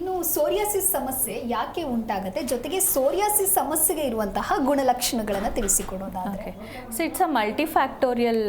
ಇನ್ನು ಸೋರಿಯಾಸಿಸ್ ಸಮಸ್ಯೆ ಯಾಕೆ ಉಂಟಾಗುತ್ತೆ, ಜೊತೆಗೆ ಸೋರಿಯಾಸಿಸ್ ಸಮಸ್ಯೆಗೆ ಇರುವಂತಹ ಗುಣಲಕ್ಷಣಗಳನ್ನು ತಿಳಿಸಿಕೊಡೋದಾದ್ರೆ? So it's a multifactorial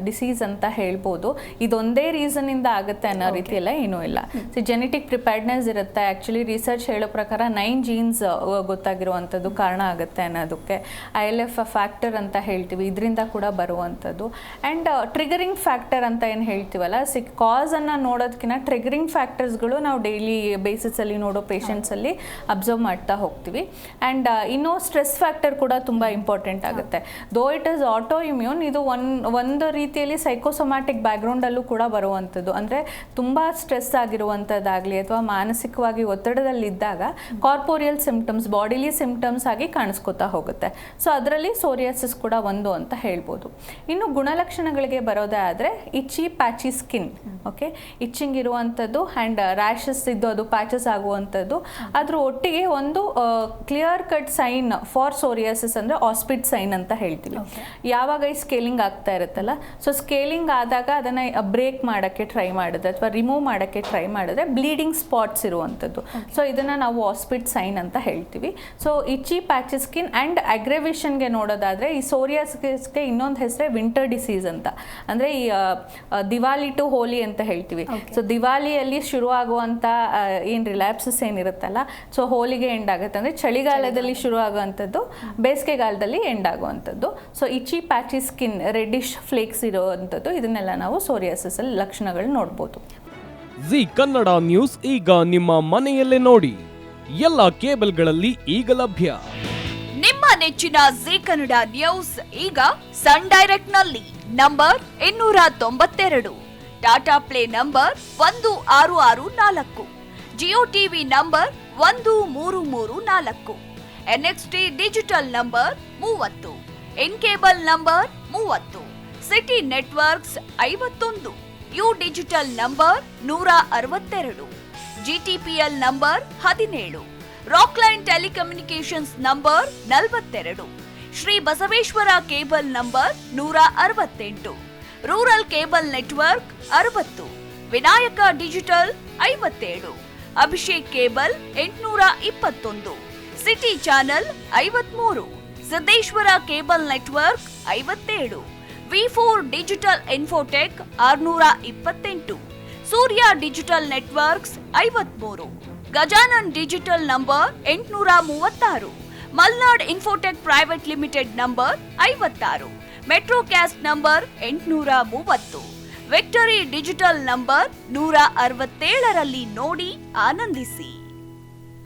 disease ಅಂತ ಹೇಳ್ಬೋದು. ಇದೊಂದೇ ರೀಸನಿಂದ ಆಗುತ್ತೆ ಅನ್ನೋ ರೀತಿಯೆಲ್ಲ ಏನೂ ಇಲ್ಲ. ಸೊ ಜೆನೆಟಿಕ್ ಪ್ರಿಪೇರ್ಡ್ನೆಸ್ ಇರುತ್ತೆ. ಆ್ಯಕ್ಚುಲಿ ರಿಸರ್ಚ್ ಹೇಳೋ ಪ್ರಕಾರ 9 ಜೀನ್ಸ್ ಗೊತ್ತಾಗಿರುವಂಥದ್ದು ಕಾರಣ ಆಗುತ್ತೆ ಅನ್ನೋದಕ್ಕೆ. ILF ಫ್ಯಾಕ್ಟರ್ ಅಂತ ಹೇಳ್ತೀವಿ, ಇದರಿಂದ ಕೂಡ ಬರುವಂಥದ್ದು. ಆ್ಯಂಡ್ ಟ್ರಿಗರಿಂಗ್ ಫ್ಯಾಕ್ಟರ್ ಅಂತ ಏನು ಹೇಳ್ತೀವಲ್ಲ, ಕಾಸನ್ನು ನೋಡೋದಕ್ಕಿಂತ ಟ್ರಿಗರಿಂಗ್ ಫ್ಯಾಕ್ಟರ್ಸ್ಗಳು ನಾವು ಡೈಲಿ ಬೇಸಿಸಲ್ಲಿ ನೋಡೋ ಪೇಷಂಟ್ಸಲ್ಲಿ ಅಬ್ಸರ್ವ್ ಮಾಡ್ತಾ ಹೋಗ್ತೀವಿ. ಆ್ಯಂಡ್ ಇನ್ನೂ ಸ್ಟ್ರೆಸ್ ಫ್ಯಾಕ್ಟರ್ ಕೂಡ ತುಂಬ ಇಂಪಾರ್ಟೆಂಟ್ ಆಗುತ್ತೆ. Though it is auto immune, ಇದು ಒಂದು ರೀತಿಯಲ್ಲಿ ಸೈಕೋಸೊಮ್ಯಾಟಿಕ್ ಬ್ಯಾಕ್ಗ್ರೌಂಡಲ್ಲೂ ಕೂಡ ಬರುವಂಥದ್ದು. ಅಂದರೆ ತುಂಬ ಸ್ಟ್ರೆಸ್ ಆಗಿರುವಂಥದ್ದಾಗಲಿ ಅಥವಾ ಮಾನಸಿಕವಾಗಿ ಒತ್ತಡದಲ್ಲಿದ್ದಾಗ ಕಾರ್ಪೋರಿಯಲ್ ಸಿಂಪ್ಟಮ್ಸ್, ಬಾಡಿಲಿ ಸಿಂಪ್ಟಮ್ಸ್ ಆಗಿ ಕಾಣಿಸ್ಕೊತಾ ಹೋಗುತ್ತೆ. ಸೊ ಅದರಲ್ಲಿ ಸೋರಿಯಾಸಿಸ್ ಕೂಡ ಒಂದು ಅಂತ ಹೇಳ್ಬೋದು. ಇನ್ನು ಗುಣಲಕ್ಷಣಗಳಿಗೆ ಬರೋದೇ ಆದರೆ itchy patchy skin, okay, itching ಇರುವಂಥದ್ದು ಆ್ಯಂಡ್ ರ್ಯಾಷಸ್ ಇದ್ದು ಅದು ಪ್ಯಾಚಸ್ ಆಗುವಂಥದ್ದು. ಅದ್ರ ಒಟ್ಟಿಗೆ ಒಂದು clear cut sign for psoriasis ಅಂದರೆ ಆಸ್ಪಿಡ್ ಸೈನ್ ಅಂತ ಹೇಳ್ತೀವಿ. ಯಾವಾಗ ಈ ಸ್ಕೇಲಿಂಗ್ ಆಗ್ತಾ ಇರುತ್ತಲ್ಲ, ಸೊ ಸ್ಕೇಲಿಂಗ್ ಆದಾಗ ಅದನ್ನು ಬ್ರೇಕ್ ಮಾಡೋಕ್ಕೆ ಟ್ರೈ ಮಾಡಿದ್ರೆ ಅಥವಾ ರಿಮೂವ್ ಮಾಡೋಕ್ಕೆ ಟ್ರೈ ಮಾಡಿದ್ರೆ ಬ್ಲೀಡಿಂಗ್ ಸ್ಪಾಟ್ಸ್ ಇರುವಂಥದ್ದು. ಸೊ ಇದನ್ನು ನಾವು ಆಸ್ಪಿಡ್ ಸೈನ್ ಅಂತ ಹೇಳ್ತೀವಿ. ಸೊ ಇಚ್ಚಿ ಪ್ಯಾಚಸ್ ಸ್ಕಿನ್ ಆ್ಯಂಡ್ ಅಗ್ರೆವೇಷನ್ಗೆ ನೋಡೋದಾದರೆ ಈ ಸೋರಿಯಾಸಿಸ್ಗೆ ಇನ್ನೊಂದು ಹೆಸರೇ ವಿಂಟರ್ ಡಿಸೀಸ್ ಅಂತ. ಅಂದರೆ ಈ ದಿವಾಲಿ ಟು ಹೋಲಿ ಅಂತ ಹೇಳ್ತೀವಿ. ಸೊ ದಿವಾಲಿಯಲ್ಲಿ ಶುರುವಾಗುವಂಥ ಏನು ರಿಲ್ಯಾಪ್ಸಸ್ ಏನಿರುತ್ತಲ್ಲ, ಸೊ ಹೋಲಿಗೆ ಎಂಡ್ ಆಗುತ್ತೆ. ಅಂದರೆ ಚಳಿಗಾಲದಲ್ಲಿ ಶುರು ಆಗುವಂಥದ್ದು ಬೇಸಿಗೆಗಾಲದಲ್ಲಿ ಎಂಡ್ ಆಗುವಂಥದ್ದು. So itchy patchy skin, reddish flakes ಇರುವಂಥದ್ದು, ಇದನ್ನೆಲ್ಲ ನಾವು ಸೋರಿಯಾಸಿಸಲ್ಲಿ ಲಕ್ಷಣಗಳು ನೋಡ್ಬೋದು. ಜಿ ಕನ್ನಡ ನ್ಯೂಸ್ ಈಗ ನಿಮ್ಮ ಮನೆಯಲ್ಲೇ ನೋಡಿ. ಎಲ್ಲ ಕೇಬಲ್ಗಳಲ್ಲಿ ಈಗ ಲಭ್ಯ. ನಿಮ್ಮ ನೆಚ್ಚಿನ ಜಿ ಕನ್ನಡ ನ್ಯೂಸ್ ಈಗ ಸನ್ ಡೈರೆಕ್ಟ್ ನಲ್ಲಿ number 292, Tata play number 1664, Jio TV number 1334, NXT digital number 30, in cable number 30, city networks 51, U digital number 162, GTPL number 17, Rockline telecommunications number 42, Shri Basaveshwara cable number 168, rural cable network 60, Vinayaka digital 57, Abhishek cable 821, city channel 53, Siddeshwara cable network 57, V4 digital Infotech 628, Surya digital networks 53, Gajanan digital number 836, Malnad Infotech private limited number 56, metro cast number 830, victory digital number 167ರಲ್ಲಿ ನೋಡಿ ಆನಂದಿಸಿ.